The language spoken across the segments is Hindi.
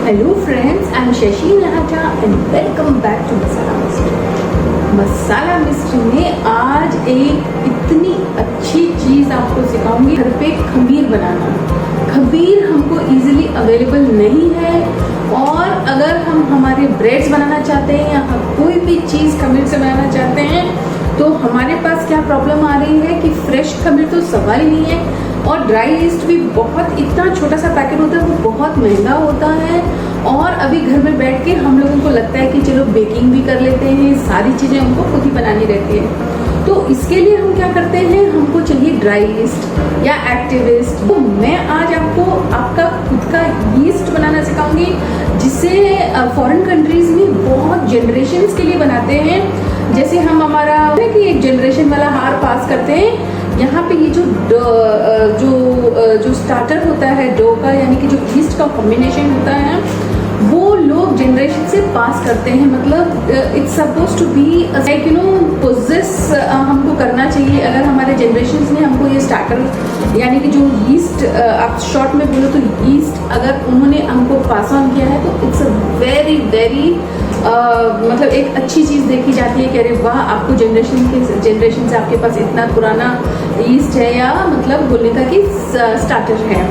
Hello friends, I am Shashi Nahata and welcome back to Masala Mystery. Masala Mystery में आज एक इतनी अच्छी चीज़ आपको सिखाऊंगी, घर पे खमीर बनाना। खमीर हमको इजीली अवेलेबल नहीं है, और अगर हम हमारे ब्रेड्स बनाना चाहते हैं या कोई भी चीज़ खमीर से बनाना चाहते हैं तो हमारे पास क्या प्रॉब्लम आ रही है कि फ्रेश खमीर तो सवाल ही नहीं है, और ड्राई ईस्ट भी बहुत इतना छोटा सा पैकेट होता है, वो बहुत महंगा होता है। और अभी घर में बैठ के हम लोगों को लगता है कि चलो बेकिंग भी कर लेते हैं, सारी चीज़ें हमको खुद ही बनानी रहती है। तो इसके लिए हम क्या करते हैं, हमको चाहिए ड्राई ईस्ट या एक्टिव ईस्ट। तो मैं आज आपको आपका खुद का ईस्ट बनाना सिखाऊंगी, जिसे फॉरेन कंट्रीज में बहुत जनरेशन्स के लिए बनाते हैं। जैसे हम हमारा कि एक जनरेशन वाला हार पास करते हैं, यहाँ पे ये जो स्टार्टर होता है डो का, यानी कि जो ईस्ट का कॉम्बिनेशन होता है, वो लोग जनरेशन से पास करते हैं। मतलब it's suppose to be like poses हमको करना चाहिए। अगर हमारे जनरेशन में हमको ये स्टार्टर यानी कि जो ईस्ट, आप शॉर्ट में बोलो तो ईस्ट, अगर उन्होंने हमको पास ऑन किया है तो इट्स अ वेरी वेरी मतलब एक अच्छी चीज़ देखी जाती है कि अरे वाह, आपको जनरेशन से आपके पास इतना पुराना ईस्ट है, या मतलब बोलने का कि स्टार्टर है।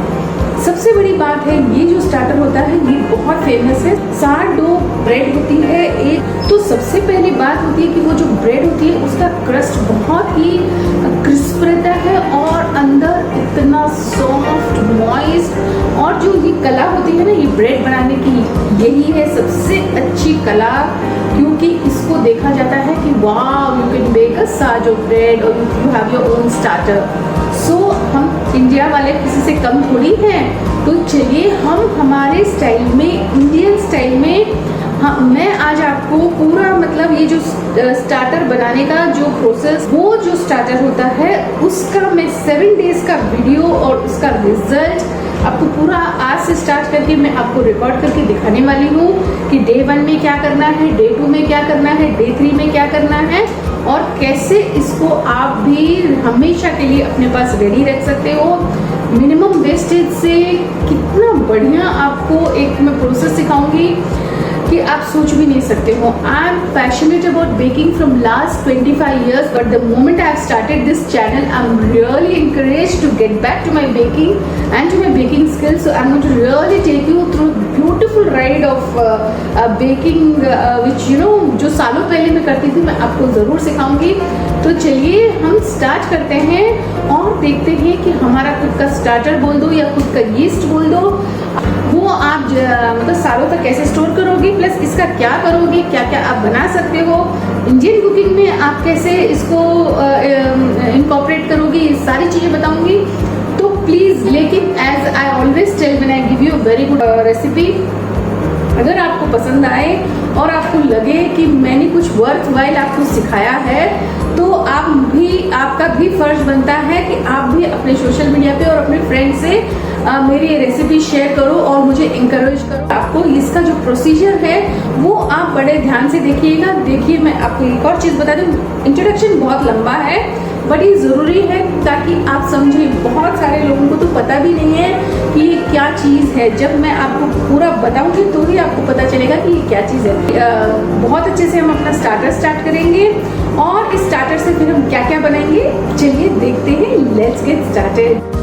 सबसे बड़ी बात है, ये जो स्टार्टर होता है ये बहुत फेमस है। सारडो ब्रेड होती है एक, तो सबसे पहली बात होती है कि वो जो ब्रेड होती है उसका क्रस्ट बहुत ही क्रिस्प रहता है, और अंदर इतना सॉफ्ट मॉइस्ट। और जो ये कला होती है ना, ये ब्रेड बनाने की, यही है सबसे अच्छी कला, क्योंकि इसको देखा जाता है कि वाह, you can make a sourdough bread और you have your own starter. So हम इंडिया वाले किसी से कम थोड़ी हैं, तो चलिए हम हमारे स्टाइल में, इंडियन स्टाइल में, हाँ, मैं आज आपको पूरा मतलब ये जो स्टार्टर बनाने का जो प्रोसेस, वो जो स्टार्टर होता है उसका मैं 7 डेज का वीडियो और उसका रिजल्ट आपको पूरा आज से स्टार्ट करके मैं आपको रिकॉर्ड करके दिखाने वाली हूँ कि डे 1 में क्या करना है, डे 2 में क्या करना है, डे 3 में क्या करना है, और कैसे इसको आप भी हमेशा के लिए अपने पास रेडी रख सकते हो। मिनिमम वेस्टेज से कितना बढ़िया आपको एक मैं प्रोसेस सिखाऊंगी कि आप सोच भी नहीं सकते हो। I am passionate about baking from last 25 years, but the moment I have started this channel, I'm really encouraged to get back to my baking and to my baking skills. So I'm going to really take you through beautiful ride of baking, which जो सालों पहले मैं करती थी, मैं आपको ज़रूर सिखाऊंगी। तो चलिए हम स्टार्ट करते हैं और देखते हैं कि हमारा खुद का स्टार्टर बोल दो या खुद का यीस्ट बोल दो, वो आप मतलब सालों तक कैसे स्टोर करोगे, प्लस इसका क्या करोगे, क्या क्या आप बना सकते हो, इंडियन कुकिंग में आप कैसे इसको इनकॉर्पोरेट करोगे, ये सारी चीज़ें बताऊंगी। तो प्लीज़, लेकिन as I always tell when I give you very good recipe, अगर आपको पसंद आए और आपको लगे कि मैंने कुछ वर्थ वाइल आपको सिखाया है, तो आपका भी फर्ज बनता है कि आप भी अपने सोशल मीडिया पे और अपने फ्रेंड से मेरी ये रेसिपी शेयर करो और मुझे इंकरेज करो। आपको इसका जो प्रोसीजर है वो आप बड़े ध्यान से देखिएगा। देखिए, मैं आपको एक और चीज़ बता दूँ, इंट्रोडक्शन बहुत लंबा है बट ये ज़रूरी है ताकि आप समझें। बहुत सारे लोगों को तो पता भी नहीं है कि ये क्या चीज़ है। जब मैं आपको पूरा बताऊंगी तो ही आपको पता चलेगा कि ये क्या चीज़ है। बहुत अच्छे से हम अपना स्टार्टर स्टार्ट करेंगे, और इस स्टार्टर से फिर हम क्या क्या बनाएंगे, चलिए देखते हैं। Let's get started.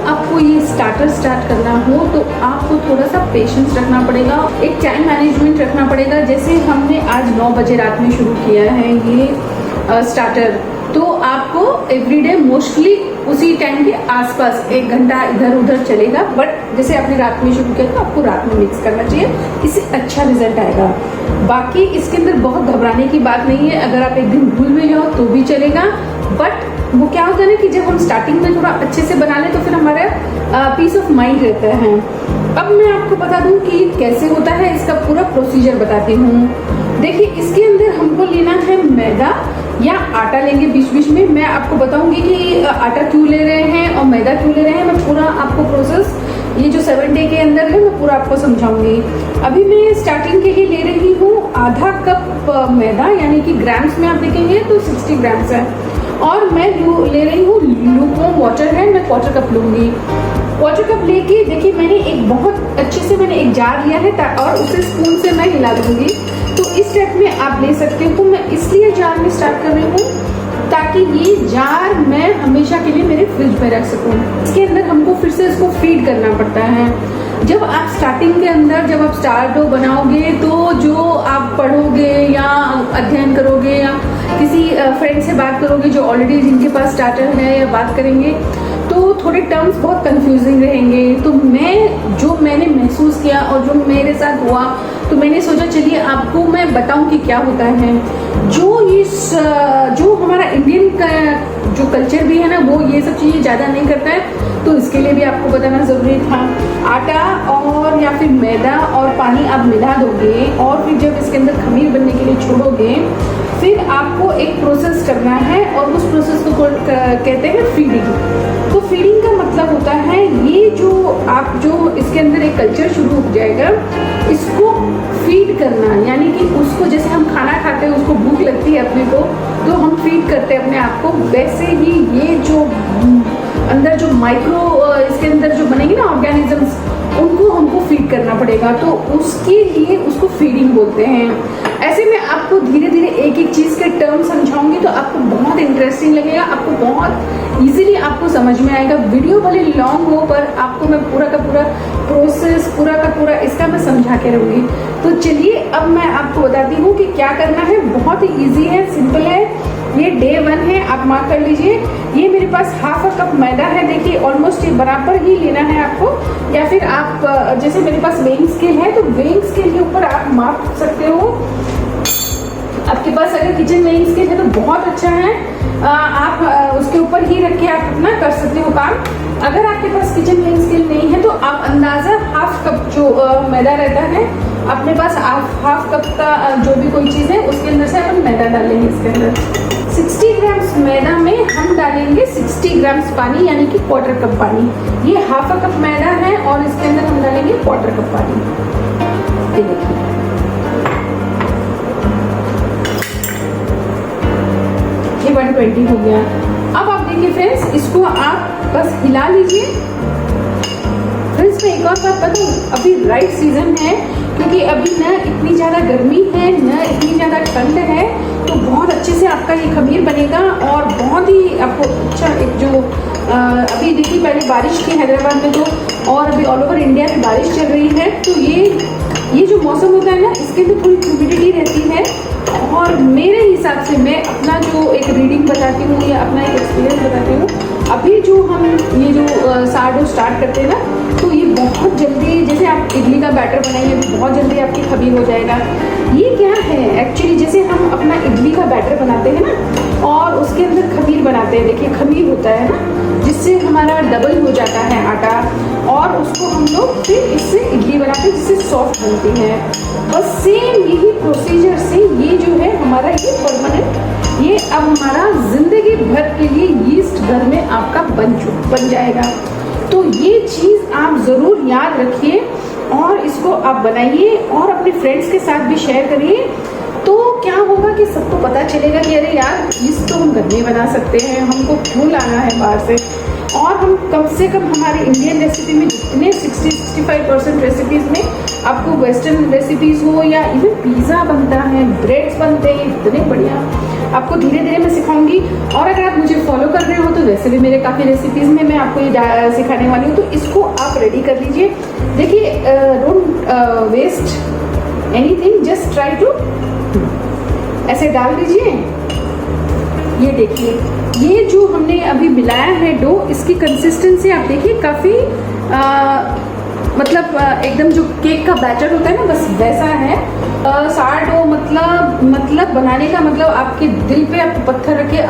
आपको ये स्टार्टर स्टार्ट करना हो तो आपको थोड़ा सा पेशेंस रखना पड़ेगा, एक टाइम मैनेजमेंट रखना पड़ेगा। जैसे हमने आज 9 बजे रात में शुरू किया है ये स्टार्टर, तो आपको एवरीडे मोस्टली उसी टाइम के आसपास 1 घंटा इधर उधर चलेगा। बट जैसे आपने रात में शुरू किया तो आपको रात में मिक्स करना चाहिए, इससे अच्छा रिजल्ट आएगा। बाकी इसके अंदर बहुत घबराने की बात नहीं है, अगर आप एक दिन भूल भी जाओ तो भी चलेगा। बट वो क्या होता है ना कि जब हम स्टार्टिंग में थोड़ा अच्छे से बना लें तो फिर हमारा पीस ऑफ माइंड रहता है। अब मैं आपको बता दूं कि कैसे होता है, इसका पूरा प्रोसीजर बताती हूँ। देखिए, इसके अंदर हमको लेना है मैदा या आटा लेंगे। बीच बीच में मैं आपको बताऊंगी कि आटा क्यों ले रहे हैं और मैदा क्यों ले रहे हैं। मैं पूरा आपको प्रोसेस ये जो 7 डे के अंदर है मैं पूरा आपको समझाऊंगी। अभी मैं स्टार्टिंग के लिए ले रही हूँ आधा कप मैदा, यानी कि ग्राम्स में आप देखेंगे तो 60 ग्राम्स है। और मैं ले रही हूँ लूकवार्म वाटर है, मैं क्वार्टर कप लूँगी। क्वार्टर कप लेके देखिए मैंने एक बहुत अच्छे से मैंने एक जार लिया है और उसे स्पून से मैं हिला दूँगी। तो इस टाइप में आप ले सकते हो। तो मैं इसलिए जार में स्टार्ट कर रही हूँ ताकि ये जार मैं हमेशा के लिए मेरे फ्रिज में रख सकूँ। इसके अंदर हमको फिर से इसको फीड करना पड़ता है। जब आप स्टार्टिंग के अंदर जब आप स्टारडो बनाओगे तो जो आप पढ़ोगे या अध्ययन करोगे या किसी फ्रेंड से बात करोगे जो ऑलरेडी जिनके पास स्टार्टर है या बात करेंगे तो थोड़े टर्म्स बहुत कंफ्यूजिंग रहेंगे। तो मैंने महसूस किया और जो मेरे साथ हुआ तो मैंने सोचा चलिए आपको मैं बताऊं कि क्या होता है। जो हमारा इंडियन का जो कल्चर भी है ना वो ये सब चीज़ें ज़्यादा नहीं करता है, तो इसके लिए भी आपको बताना ज़रूरी था। आटा और या फिर मैदा और पानी आप मिला दोगे और फिर जब इसके अंदर खमीर बनने के लिए छोड़ोगे फिर आपको एक प्रोसेस करना है और उस प्रोसेस को कहते हैं फीडिंग। तो फीडिंग का मतलब होता है ये जो इसके अंदर एक कल्चर शुरू हो जाएगा, इसको फीड करना, यानी कि उसको जैसे हम खाना खाते हैं उसको भूख लगती है अपने को तो हम फीड करते हैं अपने आप को, वैसे ही ये जो अंदर जो माइक्रो इसके अंदर जो बनेंगे ना ऑर्गेनिजम्स उनको हमको फीड करना पड़ेगा। तो उसके लिए उसको फीडिंग बोलते हैं। ऐसे में आपको धीरे धीरे एक एक चीज़ के टर्म समझाऊंगी तो आपको बहुत इंटरेस्टिंग लगेगा, आपको बहुत इजीली आपको समझ में आएगा। वीडियो भले लॉन्ग हो पर आपको मैं पूरा का पूरा प्रोसेस पूरा का पूरा इसका मैं समझा के रहूँगी। तो चलिए अब मैं आपको बताती हूँ कि क्या करना है। बहुत ही ईजी है, सिंपल है। ये डे 1 है, आप मार्क कर लीजिए। ये मेरे पास हाफ कप मैदा है, देखिए ऑलमोस्ट ये बराबर ही लेना है आपको, या फिर आप जैसे मेरे पास वेइंग स्केल है तो वेइंग स्केल के ऊपर आप माप सकते हो। आपके पास अगर किचन वेइंग स्केल है तो बहुत अच्छा है, आप उसके ऊपर ही रख के आप अपना कर सकते हो काम। अगर आपके पास किचन वेइंग स्केल नहीं है तो आप अंदाज़ा हाफ कप जो मैदा रहता है अपने पास हाफ कप का जो भी कोई चीज़ है उसके अंदर से अपन मैदा डालेंगे। इसके अंदर 60 ग्राम्स मैदा में हम डालेंगे 60 ग्राम्स पानी, यानी कि क्वार्टर कप पानी। ये हाफ कप मैदा है और इसके अंदर हम डालेंगे क्वार्टर कप पानी। ये देखिए ये 120 हो गया। अब आप देखिए फ्रेंड्स, इसको आप बस हिला लीजिए। फ्रेंड्स मैं एक और बात बताऊँ, अभी राइट सीजन है क्योंकि अभी न इतनी ज़्यादा गर्मी है न इतनी ज़्यादा ठंड है, तो बहुत अच्छे से आपका ये खमीर बनेगा और बहुत ही आपको अच्छा एक जो अभी देखिए पहले बारिश थी हैदराबाद में तो, और अभी ऑल ओवर इंडिया में बारिश चल रही है, तो ये जो मौसम होता है ना इसके अंदर थोड़ी ह्यूमिडिटी रहती है। और मेरे हिसाब से मैं अपना जो एक रीडिंग बताती हूँ या अपना एक एक्सपीरियंस बताती हूँ, अभी जो हम ये जो सारडो स्टार्ट करते हैं ना तो ये बहुत जल्दी, जैसे आप इडली का बैटर बनाएंगे तो बहुत जल्दी आपकी खमीर हो जाएगा। ये क्या है एक्चुअली, जैसे हम अपना इडली का बैटर बनाते हैं ना और उसके अंदर खमीर बनाते हैं, देखिए खमीर होता है ना जिससे हमारा डबल हो जाता है आटा, और उसको हम लोग फिर इससे इडली बनाते हैं जिससे सॉफ्ट बनती है। बस सेम यही प्रोसीजर से ये जो है हमारा ये परमानेंट, ये अब हमारा जिंदगी भर के लिए यीस्ट घर में आपका बन जाएगा। तो ये चीज़ आप ज़रूर याद रखिए और इसको आप बनाइए और अपने फ्रेंड्स के साथ भी शेयर करिए। तो क्या होगा कि सबको पता चलेगा कि अरे यार यीस्ट तो हम घर में बना सकते हैं, हमको क्यों लाना है बाहर से। और हम कम से कम हमारे इंडियन रेसिपी में जितने 60-65% रेसिपीज़ में आपको वेस्टर्न रेसिपीज़ हो या इवन पिज़्ज़ा बनता है, ब्रेड्स बनते हैं, इतने बढ़िया आपको धीरे धीरे मैं सिखाऊंगी। और अगर आप मुझे फॉलो कर रहे हो तो वैसे भी मेरे काफ़ी रेसिपीज़ में मैं आपको ये सिखाने वाली हूँ, तो इसको आप रेडी कर लीजिए। देखिए don't waste anything, just try to ऐसे डाल दीजिए। ये देखिए ये जो हमने अभी मिलाया है डो, इसकी कंसिस्टेंसी आप देखिए काफ़ी मतलब एकदम जो केक का बैटर होता है ना बस वैसा है। सारडो मतलब बनाने का मतलब आपके दिल पे आप पत्थर रख के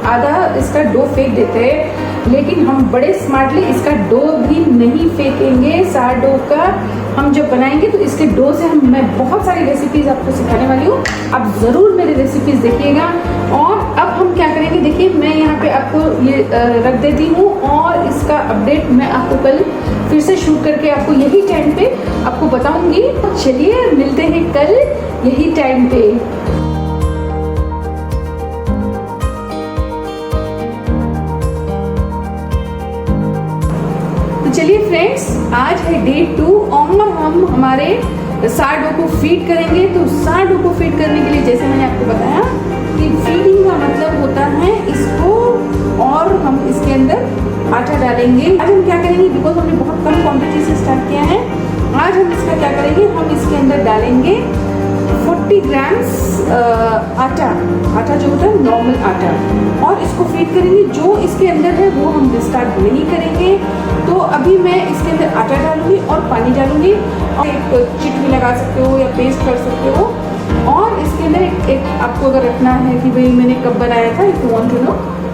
आधा इसका डो फेंक देते हैं, लेकिन हम बड़े स्मार्टली इसका डो भी नहीं फेंकेंगे। सारडो का हम जब बनाएंगे तो इसके डो से मैं बहुत सारी रेसिपीज़ आपको सिखाने वाली हूँ, आप ज़रूर मेरी रेसिपीज़ देखिएगा। और अब हम क्या करेंगे, देखिए मैं यहाँ पे आपको ये रख देती हूँ और इसका अपडेट मैं आपको कल फिर से शूट करके आपको यही टाइम पे आपको बताऊँगी। तो चलिए मिलते हैं कल यही टाइम पे। चलिए फ्रेंड्स, आज है डे 2 और हम हमारे सार्डो को फीड करेंगे। तो सार्डो को फीड करने के लिए जैसे मैंने आपको बताया कि फीडिंग का मतलब होता है इसको, और हम इसके अंदर आटा डालेंगे। आज हम क्या करेंगे, बिकॉज हमने बहुत कम क्वांटिटी से स्टार्ट किया है, आज हम इसका क्या करेंगे, हम इसके अंदर डालेंगे 40 ग्राम्स आटा जो होता है नॉर्मल आटा, और इसको फीड करेंगे। जो इसके अंदर है वो हम डिस्कार्ड नहीं करेंगे। तो अभी मैं इसके अंदर आटा डालूंगी और पानी डालूंगी, और एक चिट भी लगा सकते हो या पेस्ट कर सकते हो। और इसके अंदर एक आपको अगर रखना है कि भाई मैंने कब बनाया था, if you want to know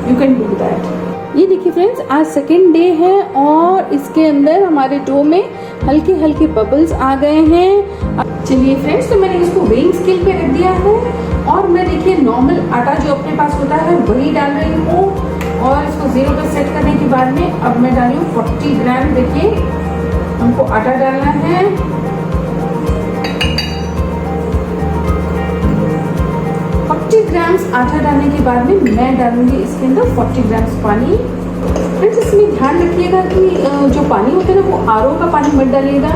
you can do that. ये देखिए फ्रेंड्स, आज सेकेंड डे है और इसके अंदर हमारे डो में हल्के हल्के बबल्स आ गए हैं। चलिए फ्रेंड्स, तो मैंने इसको वेइंग स्केल पे रख दिया है और मैं देखिए नॉर्मल आटा जो अपने पास होता है वही डाल रही हूँ, और इसको 0 पे सेट करने के बाद में अब मैं डाली हूँ 40 ग्राम। देखिए हमको आटा डालना है, 40 ग्राम्स आटा डालने के बाद में मैं डालूंगी इसके अंदर 40 ग्राम्स पानी। फ्रेंड्स, इसमें ध्यान रखिएगा कि जो पानी होता है ना वो आरओ का पानी मत डालिएगा,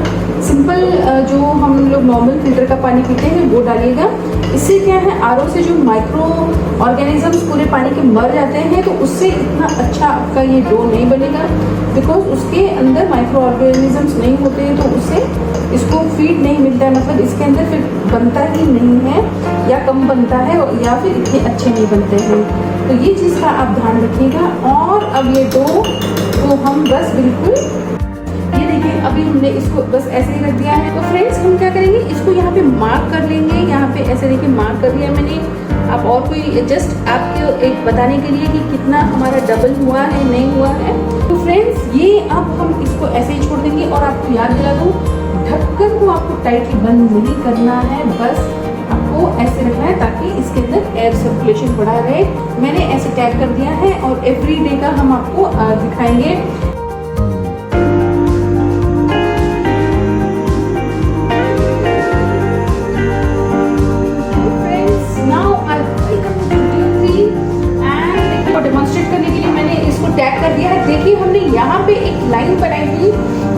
सिंपल जो हम लोग नॉर्मल फिल्टर का पानी पीते हैं वो डालिएगा। इससे क्या है, आरओ से जो माइक्रो ऑर्गेनिजम्स पूरे पानी के मर जाते हैं, तो उससे इतना अच्छा आपका ये डो नहीं बनेगा, बिकॉज उसके अंदर माइक्रो ऑर्गेनिजम्स नहीं होते हैं, तो उससे इसको फीड नहीं मिलता है, मतलब इसके अंदर फिर बनता ही नहीं है, या कम बनता है या फिर इतने अच्छे नहीं बनते हैं। तो ये चीज़ का आप ध्यान रखिएगा। और अब ये डो तो हम बस बिल्कुल, ये देखिए अभी हमने इसको बस ऐसे ही रख दिया है। तो फ्रेंड्स, हम क्या करेंगे, इसको यहाँ पे मार्क कर लेंगे। यहाँ पे ऐसे देखिए मार्क कर दिया मैंने। आप और कोई जस्ट आपको एक बताने के लिए कि कितना हमारा डबल हुआ है नहीं हुआ है। तो फ्रेंड्स, ये अब हम इसको ऐसे ही छोड़ देंगे। और आपको याद दिला दूँ, ढक्कन को आपको टाइटली बंद नहीं करना है, बस आपको ऐसे रखना है ताकि इसके अंदर एयर सर्कुलेशन बढ़ा रहे। मैंने ऐसे टैग कर दिया है और एवरी डे का हम आपको दिखाएंगे। Friends, now I welcome to day 3 and इसको डेमोन्स्ट्रेट करने के लिए मैंने इसको टैग कर दिया है। देखिए हमने यहाँ पे एक लाइन बनाई थी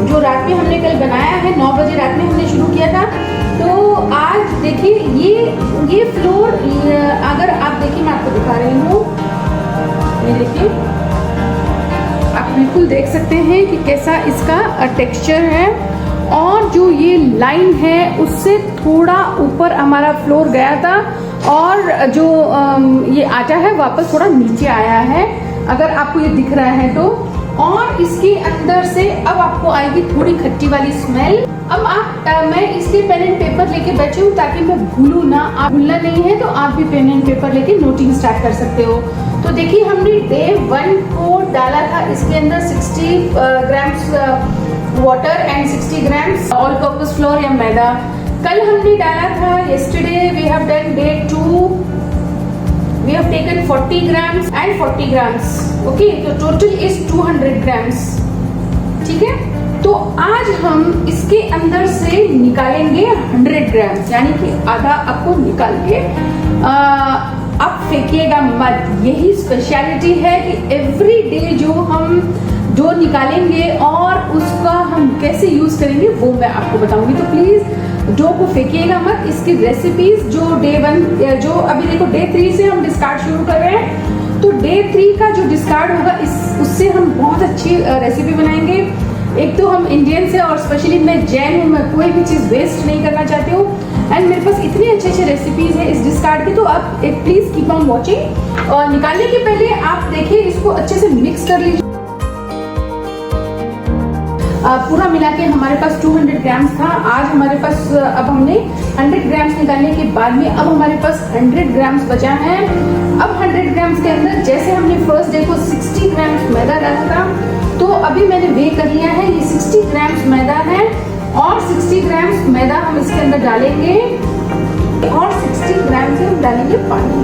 जो रात में हमने कल बनाया है, 9 बजे रात में हमने शुरू किया था। तो आज देखिए ये फ्लोर, अगर आप देखिए मैं आपको दिखा रही हूँ, ये देखिए आप बिल्कुल देख सकते हैं कि कैसा इसका टेक्सचर है। और जो ये लाइन है उससे थोड़ा ऊपर हमारा फ्लोर गया था, और जो ये आटा है वापस थोड़ा नीचे आया है, अगर आपको ये दिख रहा है तो। और इसके अंदर से अब आपको आएगी थोड़ी खट्टी वाली स्मेल। अब मैं इसके पेन एंड पेपर लेके बैठी हूँ ताकि मैं भूलूं ना। आप भूलना नहीं है तो आप भी पेन एंड पेपर लेके नोटिंग स्टार्ट कर सकते हो। तो देखिए हमने डे 1 को डाला था इसके अंदर 60 grams water and 60 grams all purpose floor या मैदा। कल हमने डाला था, yesterday we have done day 2, we have taken 40 grams and 40 grams, okay, तो total is 200 grams, ठीक है। तो आज हम इसके अंदर से निकालेंगे 100 ग्राम्स, यानी कि आधा आपको निकाल के आप फेंकिएगा मत। यही स्पेशलिटी है कि एवरी डे जो हम डो निकालेंगे और उसका हम कैसे यूज करेंगे वो मैं आपको बताऊंगी। तो प्लीज डो को फेंकिएगा मत। इसकी रेसिपीज जो डे 1, जो अभी देखो डे 3 से हम डिस्कार्ड शुरू कर रहे हैं, तो डे 3 का जो डिस्कार्ड होगा उससे हम बहुत अच्छी रेसिपी बनाएंगे। एक तो हम इंडियंस है और स्पेशली मैं जैन हूँ, मैं कोई भी चीज़ वेस्ट नहीं करना चाहती हूँ, एंड मेरे पास इतनी अच्छे अच्छे रेसिपीज है इस डिस्कार्ड की। तो आप एक प्लीज कीप ऑन वॉचिंग। और निकालने के पहले आप देखिए इसको अच्छे से मिक्स कर लीजिए। पूरा मिला के हमारे पास 200 ग्राम्स था। आज हमारे पास अब हमने 100 ग्राम्स निकालने के बाद में अब हमारे पास 100 ग्राम्स बचा है। अब 100 ग्राम्स के अंदर जैसे हमने फर्स्ट डे को 60 ग्राम्स मैदा डाला था, तो अभी मैंने वे कर लिया है, ये 60 ग्राम्स मैदा है और 60 ग्राम्स मैदा हम इसके अंदर डालेंगे और 60 ग्राम से हम डालेंगे पानी।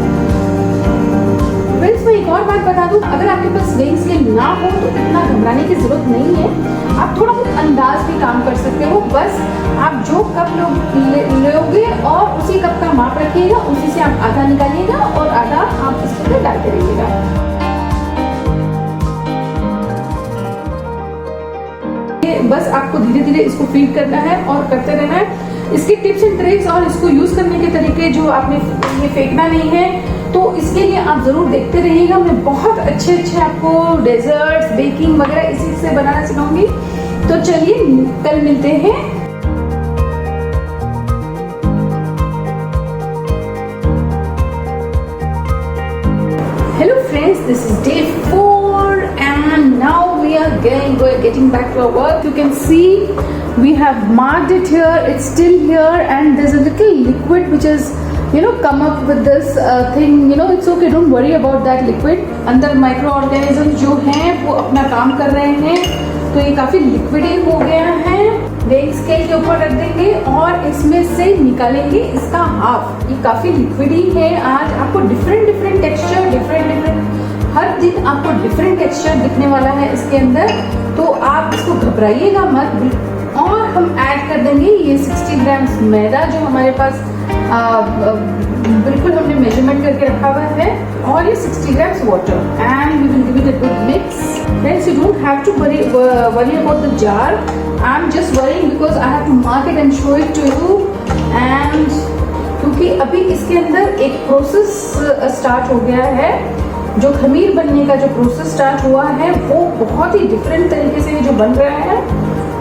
फ्रेंड्स, मैं एक और बात बता दूं, अगर आपके पास वेइंग स्केल ना हो तो इतना घबराने की जरूरत नहीं है। आप थोड़ा बहुत अंदाज भी काम कर सकते हो। बस आप जो कप लोगे और उसी कप का माप रखिएगा, उसी से आप आधा निकालिएगा और आधा आप इसके अंदर डालते रहिएगा। बस आपको धीरे धीरे इसको फीड करना है और करते रहना है। इसके टिप्स एंड ट्रिक्स और इसको यूज करने के तरीके जो आपने, ये फेंकना नहीं है, तो इसके लिए आप जरूर देखते रहिएगा। मैं बहुत अच्छे अच्छे आपको डेजर्ट्स, बेकिंग वगैरह इसी से बनाना सिखाऊंगी। तो चलिए कल मिलते हैं। Hello friends, this is day 4 and now we are getting back to our work. You can see we have marked it here, it's still here, and there's a little liquid which is come up with this thing. It's okay, don't worry about that liquid. अंदर माइक्रो ऑर्गेनिज्म जो हैं वो अपना काम कर रहे हैं, तो ये काफी लिक्विड हो गया है। वेइंग स्केल के ऊपर रख देंगे और इसमें से निकालेंगे इसका हाफ। ये काफी लिक्विड ही है। आज आपको डिफरेंट टेक्सचर, डिफरेंट हर दिन आपको डिफरेंट टेक्सचर दिखने वाला है इसके अंदर, तो आप इसको घबराइएगा मत। और हम ऐड कर देंगे ये 60 ग्राम मैदा जो हमारे पास बिल्कुल हमने मेजरमेंट करके रखा हुआ है, और ये 60 grams water, and we will give it a good mix. Friends, you don't have to worry about the jar. I am just worrying because I have to mark it and show it to you. And क्योंकि अभी इसके अंदर एक प्रोसेस स्टार्ट हो गया है, जो खमीर बनने का जो प्रोसेस स्टार्ट हुआ है वो बहुत ही डिफरेंट तरीके से जो बन रहा है,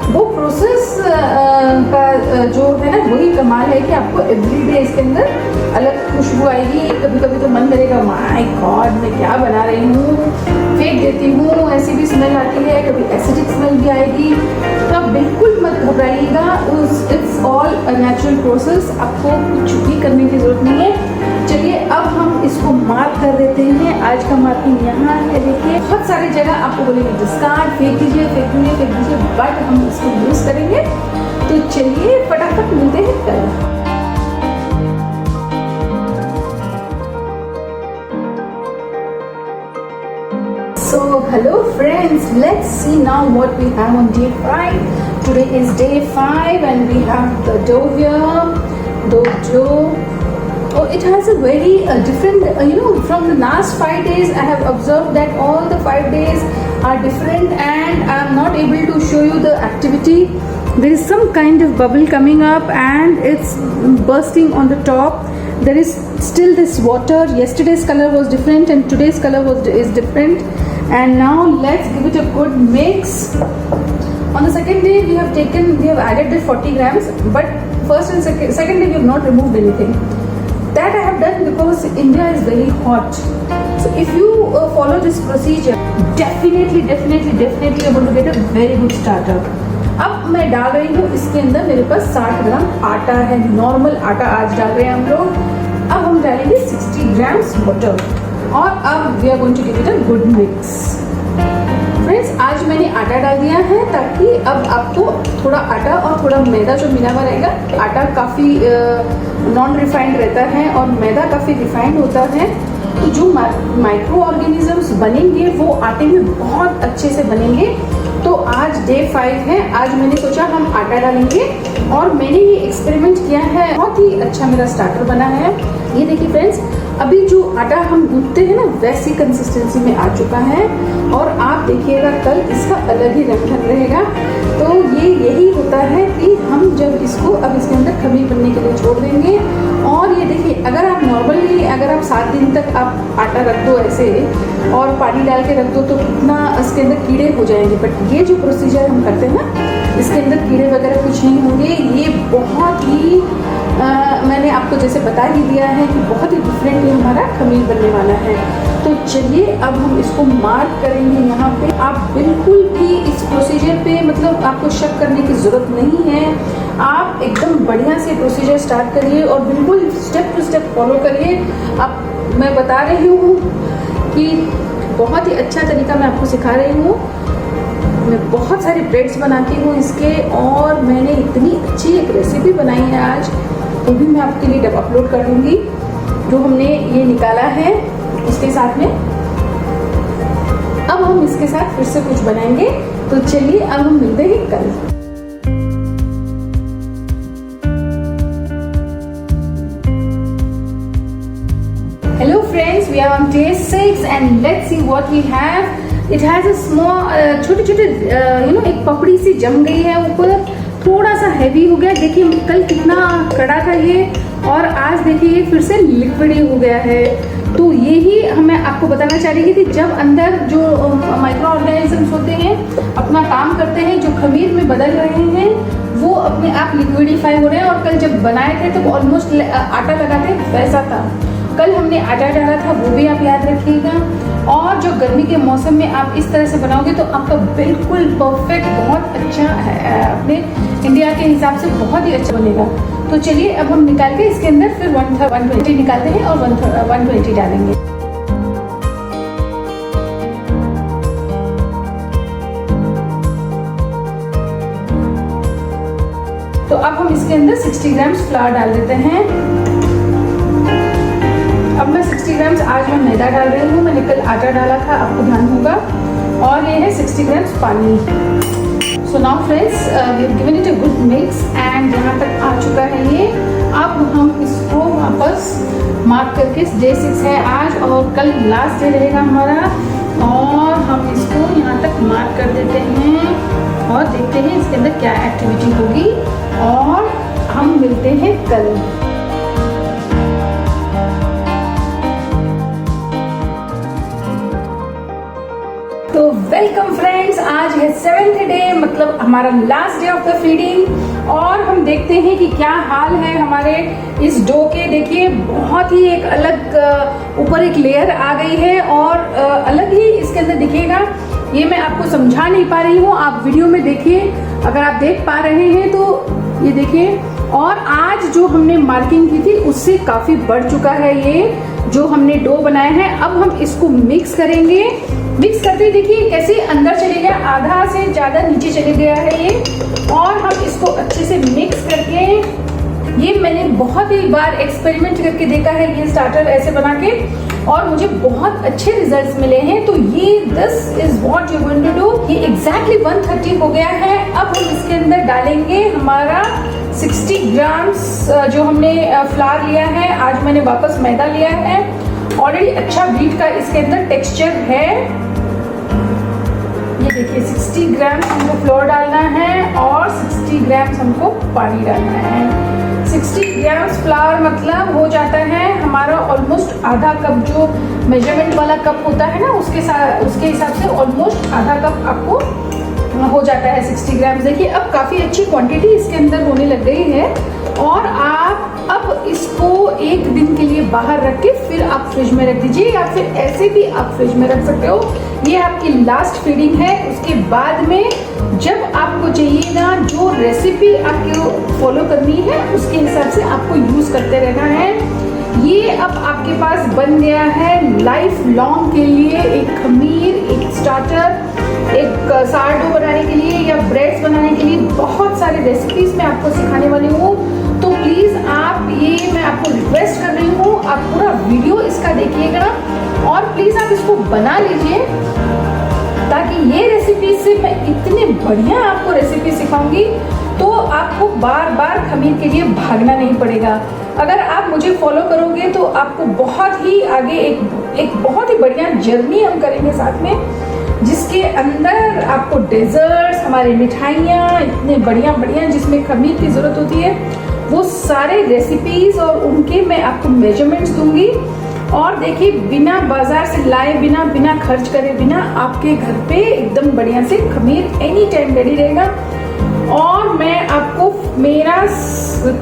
वो प्रोसेस का जो है ना, वही कमाल है कि आपको एवरीडे इसके अंदर अलग खुशबू आएगी। कभी कभी तो मन करेगा माय गॉड मैं क्या बना रही हूँ, फेंक देती हूँ, ऐसी भी स्मेल आती है, कभी एसिडिक स्मेल भी आएगी। तो आप बिल्कुल मत घबराइएगा, it's all a natural process, आपको कुछ भी करने की जरूरत नहीं है। चलिए अब हम इसको मार्क कर देते हैं। आज का मार्किंग यहाँ है, देखिए बहुत सारी जगह आपको बोलेंगे डिस्कार्ड, फेंक दीजिए, बट हम इसको यूज करेंगे। तो चलिए फटाफट मिलते हैं कल। So hello friends, let's see now what we have on day 5. Today is day 5 and we have the dough here, dough. Oh, it has a very different, from the last 5 days I have observed that all the 5 days are different and I am not able to show you the activity. There is some kind of bubble coming up and it's bursting on the top. There is still this water. Yesterday's color was different and today's color is different. And now let's give it a good mix. On the second day we have added the 40 grams, but first and second day we have not removed anything. That I have done because India is very hot. So if you follow this procedure, definitely you're going to get a very good starter. अब मैं डाल रही हूँ इसके अंदर, मेरे पास 60 ग्राम आटा है, नॉर्मल आटा आज डाल रहे हैं हम लोग। अब हम डालेंगे 60 ग्राम्स वाटर और अब we are going to give it a good mix. Friends, आज मैंने आटा डाल दिया है ताकि अब आपको थोड़ा आटा और थोड़ा मैदा जो मिला हुआ रहेगा। आटा काफ़ी नॉन रिफाइंड रहता है और मैदा काफ़ी रिफाइंड होता है, तो जो माइक्रो ऑर्गेनिजम्स बनेंगे वो आटे में बहुत अच्छे से बनेंगे। तो आज डे 5 है, आज मैंने सोचा हम आटा डालेंगे और मैंने ये एक्सपेरिमेंट किया है, बहुत ही अच्छा मेरा स्टार्टर बना है। ये देखिए फ्रेंड्स, अभी जो आटा हम गूंथते हैं ना वैसी कंसिस्टेंसी में आ चुका है और आप देखिएगा कल इसका अलग ही रंग रहेगा। तो ये यही होता है कि हम जब इसको अब इसके अंदर खमीर बनने के लिए छोड़ देंगे। और ये देखिए, अगर आप नॉर्मली अगर आप 7 दिन तक आप आटा रख दो ऐसे और पानी डाल के रख दो तो कितना इसके अंदर कीड़े हो जाएंगे, बट ये जो प्रोसीजर हम करते हैं ना इसके अंदर कीड़े वगैरह कुछ नहीं होंगे। ये बहुत ही मैंने आपको जैसे बता ही दिया है कि बहुत ही डिफरेंट हमारा खमीर बनने वाला है। तो चलिए अब हम इसको मार्क करेंगे यहाँ पे। आप बिल्कुल भी इस प्रोसीजर पे मतलब आपको शक करने की ज़रूरत नहीं है, आप एकदम बढ़िया से प्रोसीजर स्टार्ट करिए और बिल्कुल स्टेप टू स्टेप फॉलो करिए। अब मैं बता रही हूँ कि बहुत ही अच्छा तरीका मैं आपको सिखा रही हूँ। मैं बहुत सारे ब्रेड्स बनाती हूँ इसके, और मैंने इतनी अच्छी एक रेसिपी बनाई है आज, वो भी मैं आपके लिए अपलोड कर दूँगी, जो हमने ये निकाला है उसके साथ में। अब हम इसके साथ फिर से कुछ बनाएंगे। तो चलिए अब हम मिलते हैं कल। Hello friends, we are on day 6 and let's see what we have. It has a small छोटे छोटे एक पपड़ी सी जम गई है ऊपर, थोड़ा सा हैवी हो गया। देखिए कल कितना कड़ा था ये, और आज देखिए फिर से लिक्विड हो गया है। तो यही हमें आपको बताना चाह रही थी, जब अंदर जो माइक्रो ऑर्गेनिजम्स होते हैं अपना काम करते हैं, जो खमीर में बदल रहे हैं वो अपने आप लिक्विडिफाई हो रहे हैं। और कल जब बनाए थे तो ऑलमोस्ट आटा लगाते वैसा था। कल हमने आटा डाला था, वो भी आप याद रखिएगा। और जो गर्मी के मौसम में आप इस तरह से बनाओगे तो आपका बिल्कुल परफेक्ट, बहुत अच्छा अपने इंडिया के हिसाब से बहुत ही अच्छा बनेगा। तो चलिए अब हम निकाल के इसके अंदर फिर 120 निकालते हैं और 120 डालेंगे। तो अब हम इसके अंदर 60 ग्राम्स फ्लावर डाल देते हैं। अब मैं 60 ग्राम्स आज मैं मैदा डाल रही हूँ, मैंने कल आटा डाला था, आपको ध्यान होगा। और ये है 60 ग्राम्स पानी। So now friends we have given it a good mix and यहाँ तक आ चुका है ये। अब हम इसको वापस मार्क करके डे 6 है आज और कल लास्ट डे रहेगा हमारा, और हम इसको यहाँ तक मार्क कर देते हैं और देखते हैं इसके अंदर क्या एक्टिविटी होगी, और हम मिलते हैं कल। तो वेलकम फ्रेंड्स, आज है 7th डे, मतलब हमारा last day of the feeding, और हम देखते हैं कि क्या हाल है हमारे इस डो के। देखिए बहुत ही एक अलग ऊपर एक लेयर आ गई है और अलग ही इसके अंदर दिखेगा। ये मैं आपको समझा नहीं पा रही हूँ, आप वीडियो में देखिए, अगर आप देख पा रहे हैं तो ये देखिए। और आज जो हमने मार्किंग की थी उससे काफी बढ़ चुका है ये जो हमने डो बनाया है। अब हम इसको मिक्स करेंगे। मिक्स करते देखिए कैसे अंदर चले गया, आधा से ज्यादा नीचे चले गया है ये। और हम इसको अच्छे से मिक्स करके, ये मैंने बहुत ही बार एक्सपेरिमेंट करके देखा है ये स्टार्टर ऐसे बना के, और मुझे बहुत अच्छे रिजल्ट्स मिले हैं। तो ये this is what you going to do. ये एग्जैक्टली 130 हो गया है। अब हम इसके अंदर डालेंगे हमारा 60 ग्राम्स जो हमने फ्लावर लिया है। आज मैंने वापस मैदा लिया है, ऑलरेडी अच्छा व्हीट का इसके अंदर टेक्सचर है। ये देखिए 60 ग्राम्स हमको फ्लोर डालना है और 60 ग्राम्स हमको पानी डालना है। 60 ग्राम्स फ्लावर मतलब हो जाता है हमारा ऑलमोस्ट आधा कप, जो मेजरमेंट वाला कप होता है ना उसके हिसाब से ऑलमोस्ट आधा कप आपको हो जाता है 60 ग्राम्स। देखिए अब काफ़ी अच्छी क्वांटिटी इसके अंदर होने लग गई है। और आप अब इसको एक दिन के लिए बाहर रख के फिर आप फ्रिज में रख दीजिए, या फिर ऐसे भी आप फ्रिज में रख सकते हो। ये आपकी लास्ट फीडिंग है। उसके बाद में जब आपको चाहिए ना, जो रेसिपी आपको फॉलो करनी है उसके हिसाब से आपको यूज करते रहना है। ये अब आपके पास बन गया है लाइफ लॉन्ग के लिए एक खमीर, एक स्टार्टर, एक सारडो बनाने के लिए या ब्रेड्स बनाने के लिए बहुत सारे रेसिपीज मैं आपको सिखाने वाली हूँ। तो प्लीज़ आप ये मैं आपको रिक्वेस्ट कर रही हूँ, आप पूरा वीडियो इसका देखिएगा और प्लीज़ आप इसको बना लीजिए, ताकि ये रेसिपी से मैं इतने बढ़िया आपको रेसिपी सिखाऊंगी तो आपको बार बार खमीर के लिए भागना नहीं पड़ेगा। अगर आप मुझे फॉलो करोगे तो आपको बहुत ही आगे एक बहुत ही बढ़िया जर्नी हम करेंगे साथ में, जिसके अंदर आपको डेजर्ट्स, हमारी मिठाइयाँ इतने बढ़िया बढ़िया जिसमें खमीर की ज़रूरत होती है, वो सारे रेसिपीज़ और उनके मैं आपको मेजरमेंट्स दूंगी। और देखिए बिना बाजार से लाए बिना खर्च करे बिना आपके घर पे एकदम बढ़िया से खमीर एनी टाइम रेडी रहेगा। और मैं आपको मेरा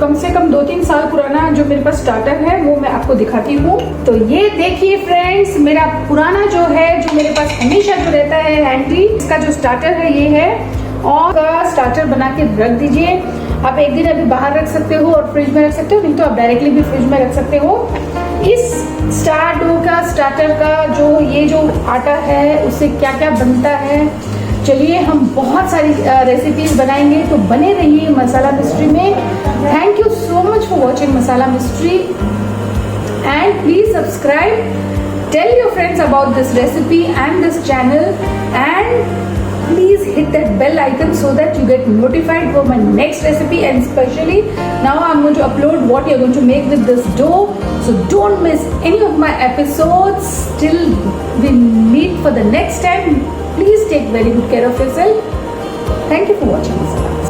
कम से कम 2-3 साल पुराना जो मेरे पास स्टार्टर है वो मैं आपको दिखाती हूँ। तो ये देखिए फ्रेंड्स, मेरा पुराना जो है, जो मेरे पास हमेशा जो रहता है हैंडी, इसका जो स्टार्टर है ये है। और स्टार्टर बना के रख दीजिए। आप एक दिन अभी बाहर रख सकते हो और फ्रिज में रख सकते हो, नहीं तो आप डायरेक्टली भी फ्रिज में रख सकते हो। इस स्टार्टर का जो आटा है उससे क्या क्या बनता है, चलिए हम बहुत सारी रेसिपीज बनाएंगे। तो बने रहिए मसाला मिस्ट्री में। Thank you so much for watching Masala Mystery and please subscribe, tell your friends about this recipe and this channel, and please hit that bell icon so that you get notified for my next recipe. And especially now I'm going to upload what you're going to make with this dough, so don't miss any of my episodes. Till we meet for the next time, please take very good care of yourself. Thank you for watching this.